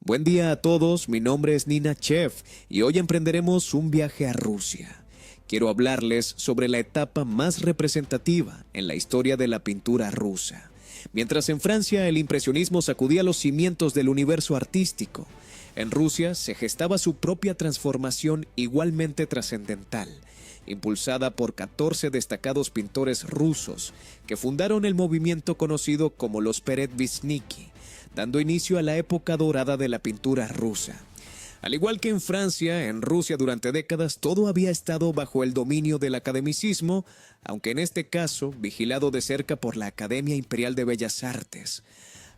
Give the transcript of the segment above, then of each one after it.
Buen día a todos, mi nombre es Nina Chef y hoy emprenderemos un viaje a Rusia. Quiero hablarles sobre la etapa más representativa en la historia de la pintura rusa. Mientras en Francia el impresionismo sacudía los cimientos del universo artístico, en Rusia se gestaba su propia transformación igualmente trascendental, impulsada por 14 destacados pintores rusos que fundaron el movimiento conocido como los Peredvishniki, dando inicio a la época dorada de la pintura rusa. Al igual que en Francia, en Rusia durante décadas todo había estado bajo el dominio del academicismo, aunque en este caso vigilado de cerca por la Academia Imperial de Bellas Artes.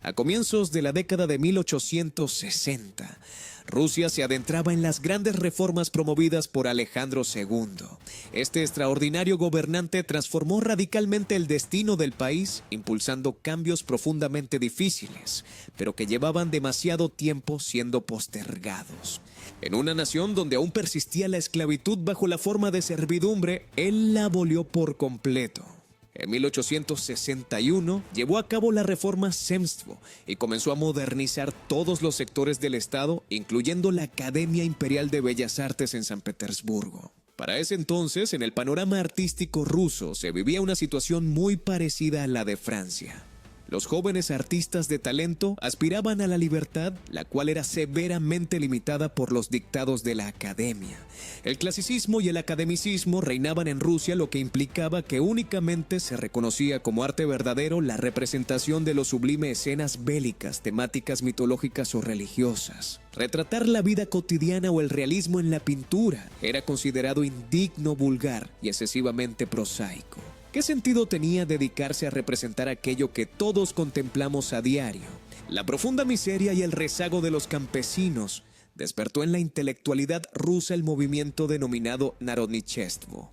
A comienzos de la década de 1860, Rusia se adentraba en las grandes reformas promovidas por Alejandro II. Este extraordinario gobernante transformó radicalmente el destino del país, impulsando cambios profundamente difíciles, pero que llevaban demasiado tiempo siendo postergados. En una nación donde aún persistía la esclavitud bajo la forma de servidumbre, él la abolió por completo. En 1861 llevó a cabo la reforma Zemstvo y comenzó a modernizar todos los sectores del Estado, incluyendo la Academia Imperial de Bellas Artes en San Petersburgo. Para ese entonces, en el panorama artístico ruso se vivía una situación muy parecida a la de Francia. Los jóvenes artistas de talento aspiraban a la libertad, la cual era severamente limitada por los dictados de la academia. El clasicismo y el academicismo reinaban en Rusia, lo que implicaba que únicamente se reconocía como arte verdadero la representación de lo sublime escenas bélicas, temáticas mitológicas o religiosas. Retratar la vida cotidiana o el realismo en la pintura era considerado indigno, vulgar y excesivamente prosaico. ¿Qué sentido tenía dedicarse a representar aquello que todos contemplamos a diario? La profunda miseria y el rezago de los campesinos despertó en la intelectualidad rusa el movimiento denominado Narodnichestvo.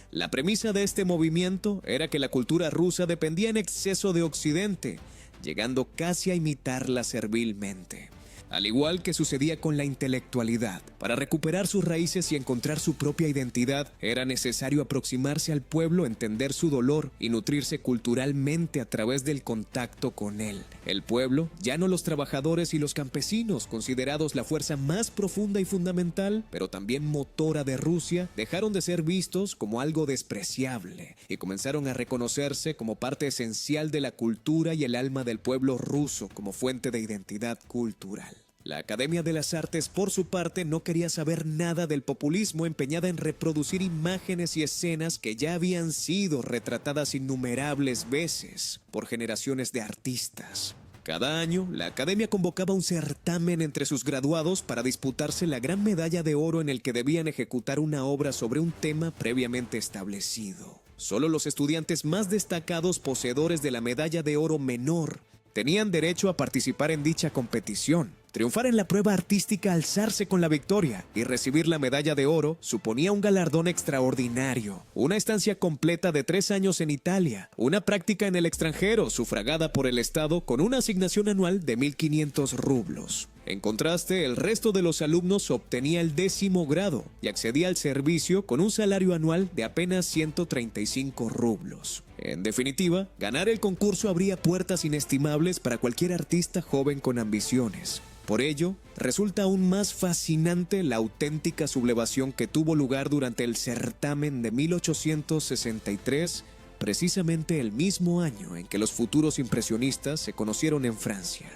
La premisa de este movimiento era que la cultura rusa dependía en exceso de Occidente, llegando casi a imitarla servilmente. Al igual que sucedía con la intelectualidad, para recuperar sus raíces y encontrar su propia identidad, era necesario aproximarse al pueblo, entender su dolor y nutrirse culturalmente a través del contacto con él. El pueblo, ya no los trabajadores y los campesinos, considerados la fuerza más profunda y fundamental, pero también motora de Rusia, dejaron de ser vistos como algo despreciable y comenzaron a reconocerse como parte esencial de la cultura y el alma del pueblo ruso como fuente de identidad cultural. La Academia de las Artes, por su parte, no quería saber nada del populismo, empeñada en reproducir imágenes y escenas que ya habían sido retratadas innumerables veces por generaciones de artistas. Cada año, la Academia convocaba un certamen entre sus graduados para disputarse la gran medalla de oro en el que debían ejecutar una obra sobre un tema previamente establecido. Solo los estudiantes más destacados poseedores de la medalla de oro menor tenían derecho a participar en dicha competición. Triunfar en la prueba artística, alzarse con la victoria y recibir la medalla de oro suponía un galardón extraordinario, una estancia completa de 3 años en Italia, una práctica en el extranjero sufragada por el Estado con una asignación anual de 1.500 rublos. En contraste, el resto de los alumnos obtenía el 10º grado y accedía al servicio con un salario anual de apenas 135 rublos. En definitiva, ganar el concurso abría puertas inestimables para cualquier artista joven con ambiciones. Por ello, resulta aún más fascinante la auténtica sublevación que tuvo lugar durante el certamen de 1863, precisamente el mismo año en que los futuros impresionistas se conocieron en Francia,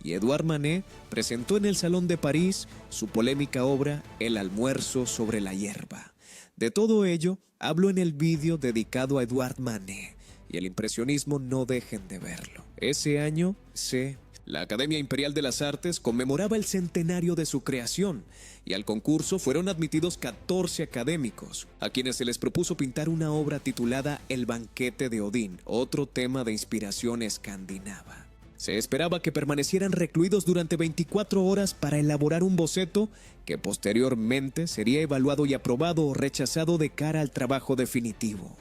y Edouard Manet presentó en el Salón de París su polémica obra El almuerzo sobre la hierba. De todo ello, hablo en el vídeo dedicado a Edouard Manet, y el impresionismo no dejen de verlo. Ese año la Academia Imperial de las Artes conmemoraba el centenario de su creación y al concurso fueron admitidos 14 académicos, a quienes se les propuso pintar una obra titulada El banquete de Odín, otro tema de inspiración escandinava. Se esperaba que permanecieran recluidos durante 24 horas para elaborar un boceto que posteriormente sería evaluado y aprobado o rechazado de cara al trabajo definitivo.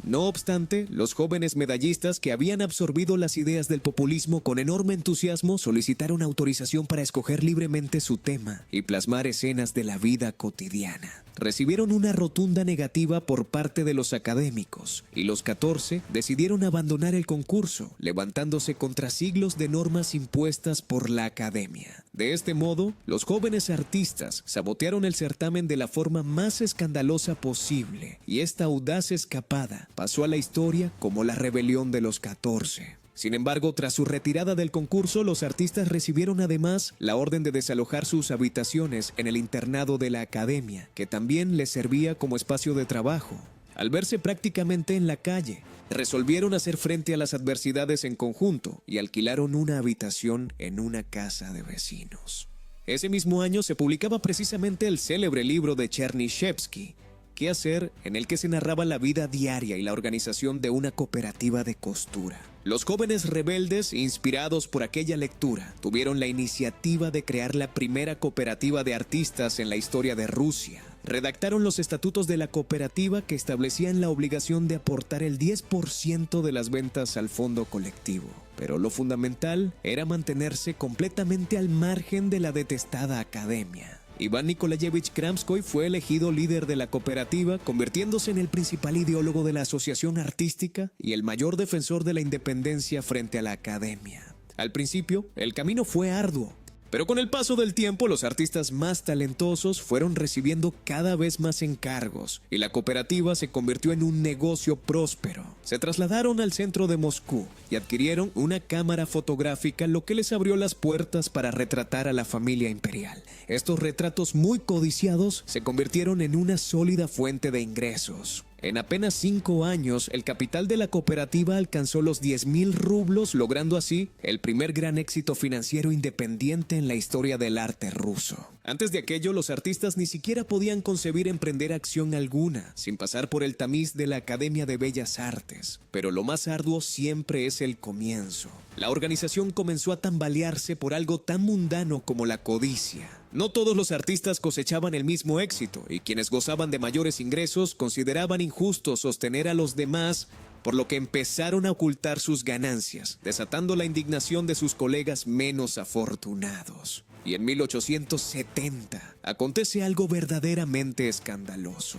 No obstante, los jóvenes medallistas que habían absorbido las ideas del populismo con enorme entusiasmo solicitaron autorización para escoger libremente su tema y plasmar escenas de la vida cotidiana. recibieron una rotunda negativa por parte de los académicos, y los 14 decidieron abandonar el concurso, levantándose contra siglos de normas impuestas por la academia. De este modo, los jóvenes artistas sabotearon el certamen de la forma más escandalosa posible, y esta audaz escapada pasó a la historia como la rebelión de los 14. Sin embargo, tras su retirada del concurso, los artistas recibieron además la orden de desalojar sus habitaciones en el internado de la academia, que también les servía como espacio de trabajo. Al verse prácticamente en la calle, resolvieron hacer frente a las adversidades en conjunto y alquilaron una habitación en una casa de vecinos. Ese mismo año se publicaba precisamente el célebre libro de Chernyshevsky, ¿Qué hacer?, en el que se narraba la vida diaria y la organización de una cooperativa de costura. Los jóvenes rebeldes, inspirados por aquella lectura, tuvieron la iniciativa de crear la primera cooperativa de artistas en la historia de Rusia. Redactaron los estatutos de la cooperativa que establecían la obligación de aportar el 10% de las ventas al fondo colectivo. Pero lo fundamental era mantenerse completamente al margen de la detestada academia. Iván Nikolayevich Kramskoy fue elegido líder de la cooperativa, convirtiéndose en el principal ideólogo de la asociación artística y el mayor defensor de la independencia frente a la academia. Al principio, el camino fue arduo, pero con el paso del tiempo los artistas más talentosos fueron recibiendo cada vez más encargos y la cooperativa se convirtió en un negocio próspero. Se trasladaron al centro de Moscú y adquirieron una cámara fotográfica, lo que les abrió las puertas para retratar a la familia imperial. Estos retratos muy codiciados se convirtieron en una sólida fuente de ingresos. En apenas 5 años, el capital de la cooperativa alcanzó los 10.000 rublos, logrando así el primer gran éxito financiero independiente en la historia del arte ruso. Antes de aquello, los artistas ni siquiera podían concebir emprender acción alguna, sin pasar por el tamiz de la Academia de Bellas Artes. Pero lo más arduo siempre es el comienzo. La organización comenzó a tambalearse por algo tan mundano como la codicia. No todos los artistas cosechaban el mismo éxito, y quienes gozaban de mayores ingresos consideraban injusto sostener a los demás, por lo que empezaron a ocultar sus ganancias, desatando la indignación de sus colegas menos afortunados. Y en 1870 acontece algo verdaderamente escandaloso.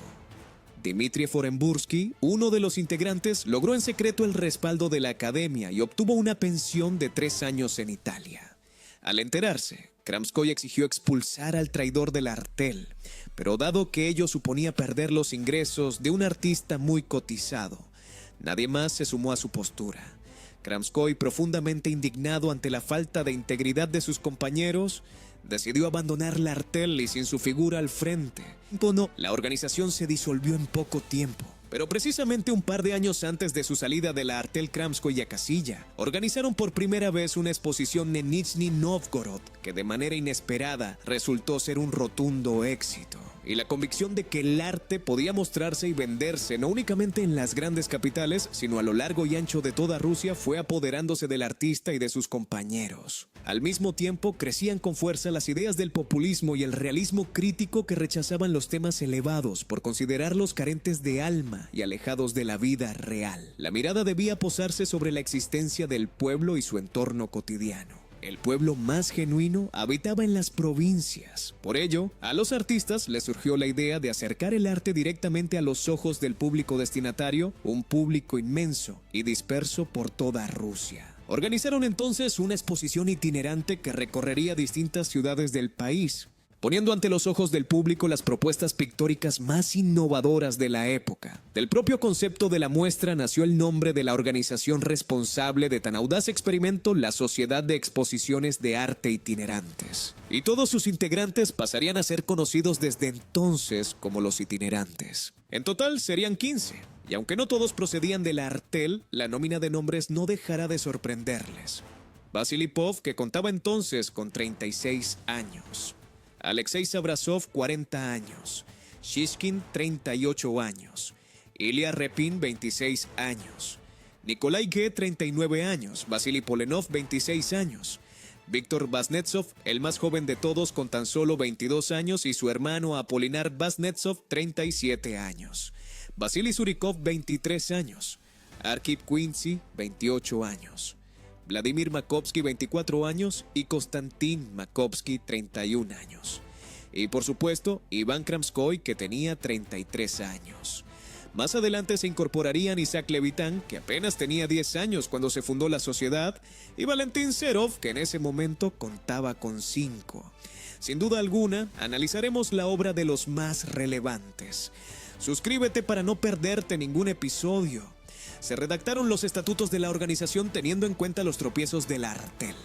Dmitri Forenbursky, uno de los integrantes, logró en secreto el respaldo de la academia y obtuvo una pensión de 3 años en Italia. Al enterarse, Kramskoy exigió expulsar al traidor del Artel, pero dado que ello suponía perder los ingresos de un artista muy cotizado, nadie más se sumó a su postura. Kramskoy, profundamente indignado ante la falta de integridad de sus compañeros, decidió abandonar la Artel y sin su figura al frente. La organización se disolvió en poco tiempo. Pero precisamente un par de años antes de su salida de la Artel, Kramskoy y Akasilla organizaron por primera vez una exposición en Nizhny Novgorod, que de manera inesperada resultó ser un rotundo éxito. Y la convicción de que el arte podía mostrarse y venderse no únicamente en las grandes capitales, sino a lo largo y ancho de toda Rusia, fue apoderándose del artista y de sus compañeros. Al mismo tiempo, crecían con fuerza las ideas del populismo y el realismo crítico que rechazaban los temas elevados por considerarlos carentes de alma y alejados de la vida real. La mirada debía posarse sobre la existencia del pueblo y su entorno cotidiano. El pueblo más genuino habitaba en las provincias. Por ello, a los artistas les surgió la idea de acercar el arte directamente a los ojos del público destinatario, un público inmenso y disperso por toda Rusia. Organizaron entonces una exposición itinerante que recorrería distintas ciudades del país, poniendo ante los ojos del público las propuestas pictóricas más innovadoras de la época. Del propio concepto de la muestra nació el nombre de la organización responsable de tan audaz experimento, la Sociedad de Exposiciones de Arte Itinerantes. Y todos sus integrantes pasarían a ser conocidos desde entonces como los itinerantes. En total serían 15. Y aunque no todos procedían de la Artel, la nómina de nombres no dejará de sorprenderles. Vasily Pov, que contaba entonces con 36 años. Alexei Sabrasov, 40 años. Shishkin, 38 años. Ilya Repin, 26 años. Nikolai G., 39 años. Vasily Polenov, 26 años. Víctor Vaznetsov, el más joven de todos, con tan solo 22 años, y su hermano Apolinar Vaznetsov, 37 años. Vasily Surikov, 23 años. Arkhip Quincy, 28 años. Vladimir Makovsky, 24 años, y Konstantin Makovsky, 31 años. y por supuesto Iván Kramskoy, que tenía 33 años. Más adelante se incorporarían Isaac Levitan, que apenas tenía 10 años cuando se fundó la sociedad, y Valentín Serov, que en ese momento contaba con 5. Sin duda alguna, analizaremos la obra de los más relevantes. Suscríbete para no perderte ningún episodio. Se redactaron los estatutos de la organización teniendo en cuenta los tropiezos del Artel.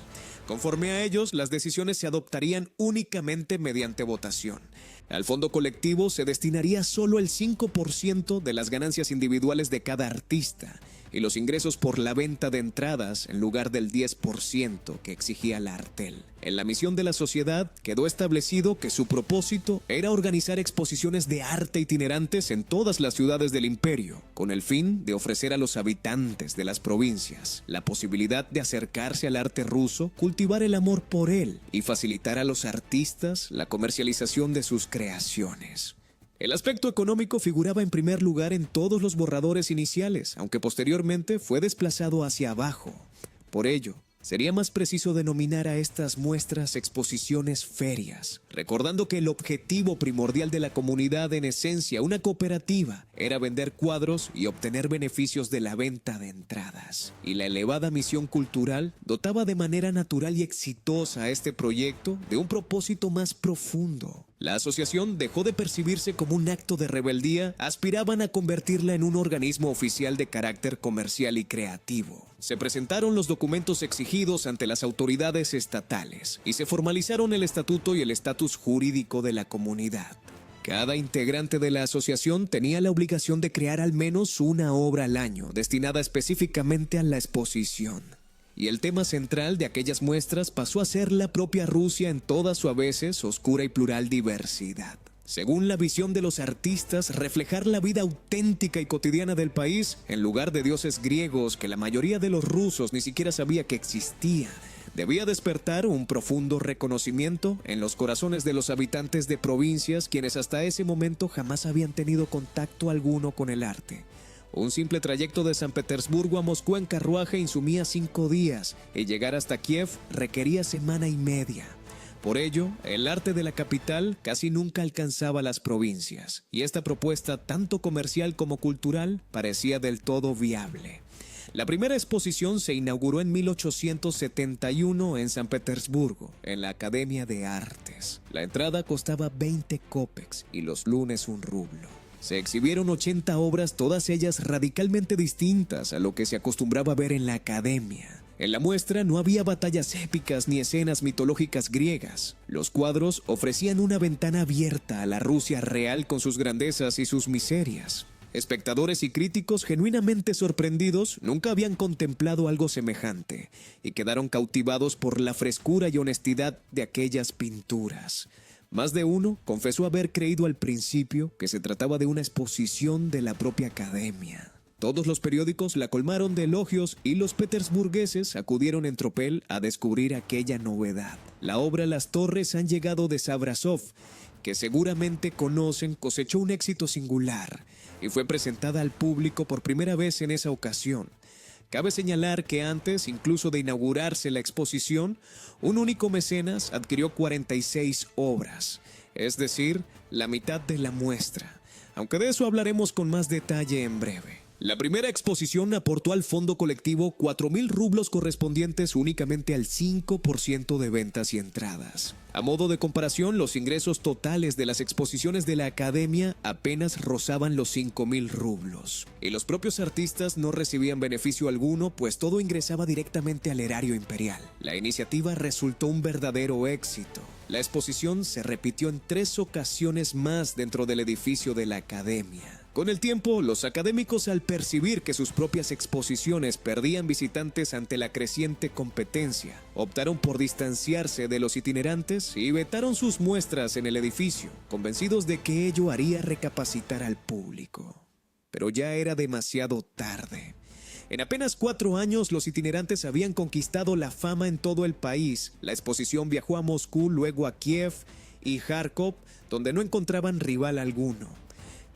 Conforme a ellos, las decisiones se adoptarían únicamente mediante votación. Al fondo colectivo se destinaría solo el 5% de las ganancias individuales de cada artista y los ingresos por la venta de entradas en lugar del 10% que exigía la Artel. En la misión de la sociedad quedó establecido que su propósito era organizar exposiciones de arte itinerantes en todas las ciudades del imperio, con el fin de ofrecer a los habitantes de las provincias la posibilidad de acercarse al arte ruso, cultivar el amor por él y facilitar a los artistas la comercialización de sus creaciones. El aspecto económico figuraba en primer lugar en todos los borradores iniciales, aunque posteriormente fue desplazado hacia abajo. Por ello, sería más preciso denominar a estas muestras exposiciones ferias, recordando que el objetivo primordial de la comunidad, en esencia una cooperativa, era vender cuadros y obtener beneficios de la venta de entradas. Y la elevada misión cultural dotaba de manera natural y exitosa a este proyecto de un propósito más profundo. La asociación dejó de percibirse como un acto de rebeldía, aspiraban a convertirla en un organismo oficial de carácter comercial y creativo. Se presentaron los documentos exigidos ante las autoridades estatales y se formalizaron el estatuto y el estatus jurídico de la comunidad. Cada integrante de la asociación tenía la obligación de crear al menos una obra al año, destinada específicamente a la exposición. Y el tema central de aquellas muestras pasó a ser la propia Rusia en toda su a veces oscura y plural diversidad. Según la visión de los artistas, reflejar la vida auténtica y cotidiana del país, en lugar de dioses griegos que la mayoría de los rusos ni siquiera sabía que existía, debía despertar un profundo reconocimiento en los corazones de los habitantes de provincias, quienes hasta ese momento jamás habían tenido contacto alguno con el arte. Un simple trayecto de San Petersburgo a Moscú en carruaje insumía 5 días y llegar hasta Kiev requería semana y media. Por ello, el arte de la capital casi nunca alcanzaba las provincias, y esta propuesta, tanto comercial como cultural, parecía del todo viable. La primera exposición se inauguró en 1871 en San Petersburgo, en la Academia de Artes. La entrada costaba 20 kopecks y los lunes 1 rublo. Se exhibieron 80 obras, todas ellas radicalmente distintas a lo que se acostumbraba ver en la academia. En la muestra no había batallas épicas ni escenas mitológicas griegas. Los cuadros ofrecían una ventana abierta a la Rusia real con sus grandezas y sus miserias. Espectadores y críticos genuinamente sorprendidos nunca habían contemplado algo semejante y quedaron cautivados por la frescura y honestidad de aquellas pinturas. Más de uno confesó haber creído al principio que se trataba de una exposición de la propia academia. Todos los periódicos la colmaron de elogios y los petersburgueses acudieron en tropel a descubrir aquella novedad. La obra Las Torres han llegado de Sabrasov, que seguramente conocen, cosechó un éxito singular y fue presentada al público por primera vez en esa ocasión. Cabe señalar que antes, incluso de inaugurarse la exposición, un único mecenas adquirió 46 obras, es decir, la mitad de la muestra, aunque de eso hablaremos con más detalle en breve. La primera exposición aportó al fondo colectivo 4,000 rublos correspondientes únicamente al 5% de ventas y entradas. A modo de comparación, los ingresos totales de las exposiciones de la academia apenas rozaban los 5,000 rublos. Y los propios artistas no recibían beneficio alguno, pues todo ingresaba directamente al erario imperial. La iniciativa resultó un verdadero éxito. La exposición se repitió en 3 ocasiones más dentro del edificio de la academia. Con el tiempo, los académicos, al percibir que sus propias exposiciones perdían visitantes ante la creciente competencia, optaron por distanciarse de los itinerantes y vetaron sus muestras en el edificio, convencidos de que ello haría recapacitar al público. Pero ya era demasiado tarde. En apenas 4 años, los itinerantes habían conquistado la fama en todo el país. La exposición viajó a Moscú, luego a Kiev y Kharkov, donde no encontraban rival alguno.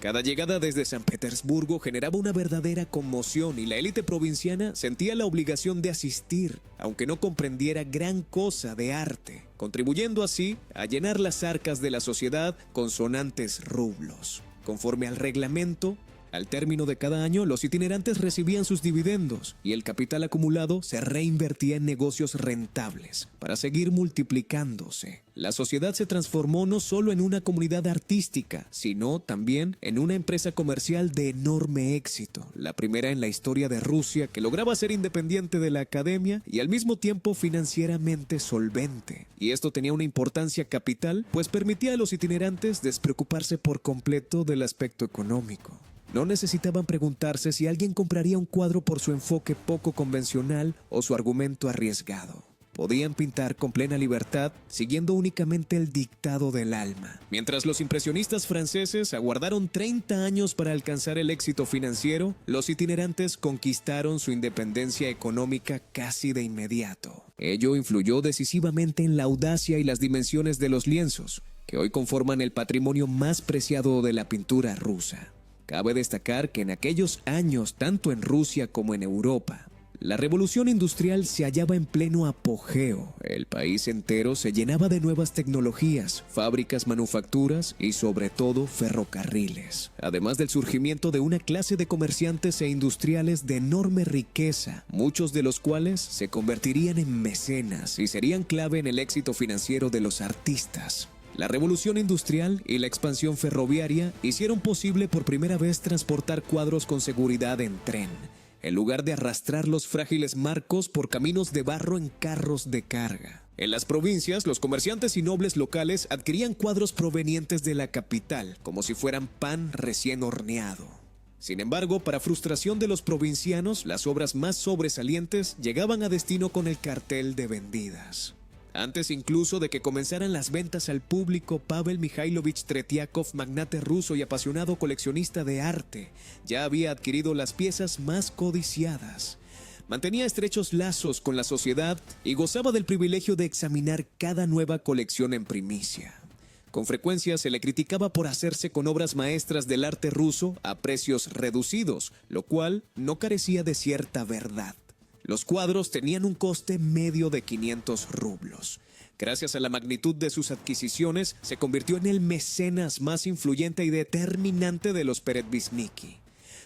Cada llegada desde San Petersburgo generaba una verdadera conmoción y la élite provinciana sentía la obligación de asistir, aunque no comprendiera gran cosa de arte, contribuyendo así a llenar las arcas de la sociedad con sonantes rublos. Conforme al reglamento, al término de cada año, los itinerantes recibían sus dividendos y el capital acumulado se reinvertía en negocios rentables para seguir multiplicándose. La sociedad se transformó no solo en una comunidad artística, sino también en una empresa comercial de enorme éxito, la primera en la historia de Rusia que lograba ser independiente de la academia y al mismo tiempo financieramente solvente. Y esto tenía una importancia capital, pues permitía a los itinerantes despreocuparse por completo del aspecto económico. No necesitaban preguntarse si alguien compraría un cuadro por su enfoque poco convencional o su argumento arriesgado. Podían pintar con plena libertad, siguiendo únicamente el dictado del alma. Mientras los impresionistas franceses aguardaron 30 años para alcanzar el éxito financiero, los itinerantes conquistaron su independencia económica casi de inmediato. Ello influyó decisivamente en la audacia y las dimensiones de los lienzos, que hoy conforman el patrimonio más preciado de la pintura rusa. Cabe destacar que en aquellos años, tanto en Rusia como en Europa, la revolución industrial se hallaba en pleno apogeo. El país entero se llenaba de nuevas tecnologías, fábricas, manufacturas y sobre todo ferrocarriles. Además del surgimiento de una clase de comerciantes e industriales de enorme riqueza, muchos de los cuales se convertirían en mecenas y serían clave en el éxito financiero de los artistas. La revolución industrial y la expansión ferroviaria hicieron posible por primera vez transportar cuadros con seguridad en tren, en lugar de arrastrar los frágiles marcos por caminos de barro en carros de carga. En las provincias, los comerciantes y nobles locales adquirían cuadros provenientes de la capital, como si fueran pan recién horneado. Sin embargo, para frustración de los provincianos, las obras más sobresalientes llegaban a destino con el cartel de vendidas. Antes incluso de que comenzaran las ventas al público, Pavel Mikhailovich Tretiakov, magnate ruso y apasionado coleccionista de arte, ya había adquirido las piezas más codiciadas. Mantenía estrechos lazos con la sociedad y gozaba del privilegio de examinar cada nueva colección en primicia. Con frecuencia se le criticaba por hacerse con obras maestras del arte ruso a precios reducidos, lo cual no carecía de cierta verdad. Los cuadros tenían un coste medio de 500 rublos. Gracias a la magnitud de sus adquisiciones, se convirtió en el mecenas más influyente y determinante de los Peredvishniki.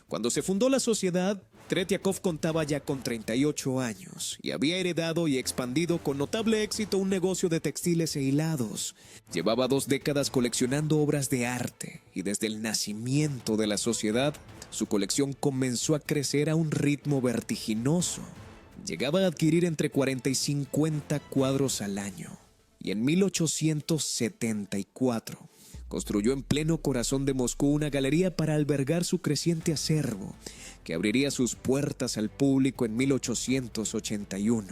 Cuando se fundó la sociedad, Tretiakov contaba ya con 38 años y había heredado y expandido con notable éxito un negocio de textiles e hilados. Llevaba 2 décadas coleccionando obras de arte y desde el nacimiento de la sociedad, su colección comenzó a crecer a un ritmo vertiginoso. Llegaba a adquirir entre 40 y 50 cuadros al año, y en 1874 construyó en pleno corazón de Moscú una galería para albergar su creciente acervo, que abriría sus puertas al público en 1881.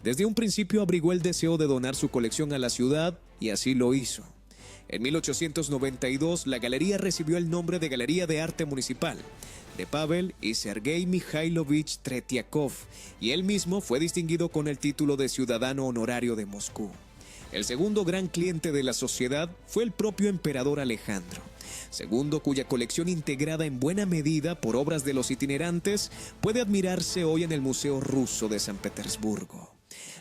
Desde un principio abrigó el deseo de donar su colección a la ciudad, y así lo hizo. En 1892, la galería recibió el nombre de Galería de Arte Municipal, de Pavel y Sergei Mikhailovich Tretiakov, y él mismo fue distinguido con el título de Ciudadano Honorario de Moscú. El segundo gran cliente de la sociedad fue el propio emperador Alejandro II, cuya colección, integrada en buena medida por obras de los itinerantes, puede admirarse hoy en el Museo Ruso de San Petersburgo.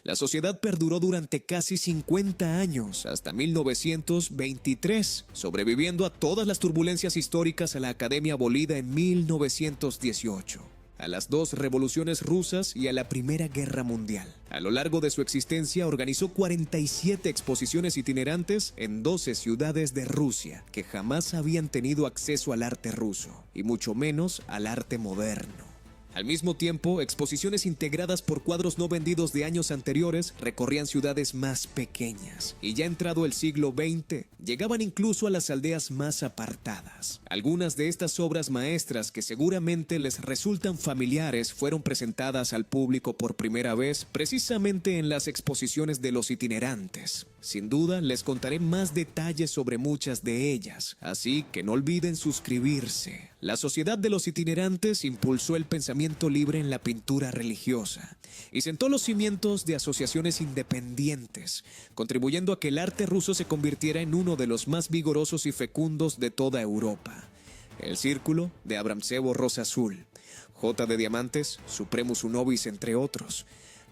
La sociedad perduró durante casi 50 años, hasta 1923, sobreviviendo a todas las turbulencias históricas a la Academia abolida en 1918, a las 2 revoluciones rusas y a la Primera Guerra Mundial. A lo largo de su existencia organizó 47 exposiciones itinerantes en 12 ciudades de Rusia, que jamás habían tenido acceso al arte ruso, y mucho menos al arte moderno. Al mismo tiempo, exposiciones integradas por cuadros no vendidos de años anteriores recorrían ciudades más pequeñas, y ya entrado el siglo XX, llegaban incluso a las aldeas más apartadas. Algunas de estas obras maestras, que seguramente les resultan familiares, fueron presentadas al público por primera vez precisamente en las exposiciones de los itinerantes. Sin duda, les contaré más detalles sobre muchas de ellas, así que no olviden suscribirse. La Sociedad de los Itinerantes impulsó el pensamiento libre en la pintura religiosa y sentó los cimientos de asociaciones independientes, contribuyendo a que el arte ruso se convirtiera en uno de los más vigorosos y fecundos de toda Europa. El Círculo, de Abramtsevo Rosa Azul, J de Diamantes, Supremus Unobis, entre otros.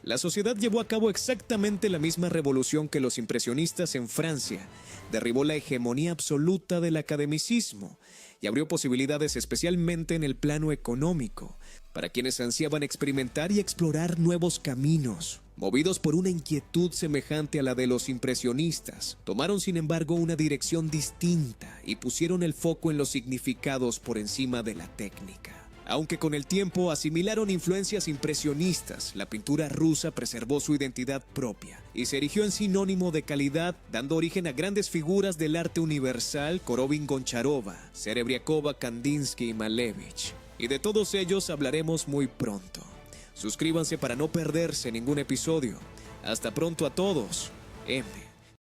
La sociedad llevó a cabo exactamente la misma revolución que los impresionistas en Francia. Derribó la hegemonía absoluta del academicismo y abrió posibilidades especialmente en el plano económico, para quienes ansiaban experimentar y explorar nuevos caminos. Movidos por una inquietud semejante a la de los impresionistas, tomaron sin embargo una dirección distinta y pusieron el foco en los significados por encima de la técnica. Aunque con el tiempo asimilaron influencias impresionistas, la pintura rusa preservó su identidad propia y se erigió en sinónimo de calidad, dando origen a grandes figuras del arte universal: Korovin-Goncharova, Serebriakova, Kandinsky y Malevich. Y de todos ellos hablaremos muy pronto. Suscríbanse para no perderse ningún episodio. Hasta pronto a todos. M.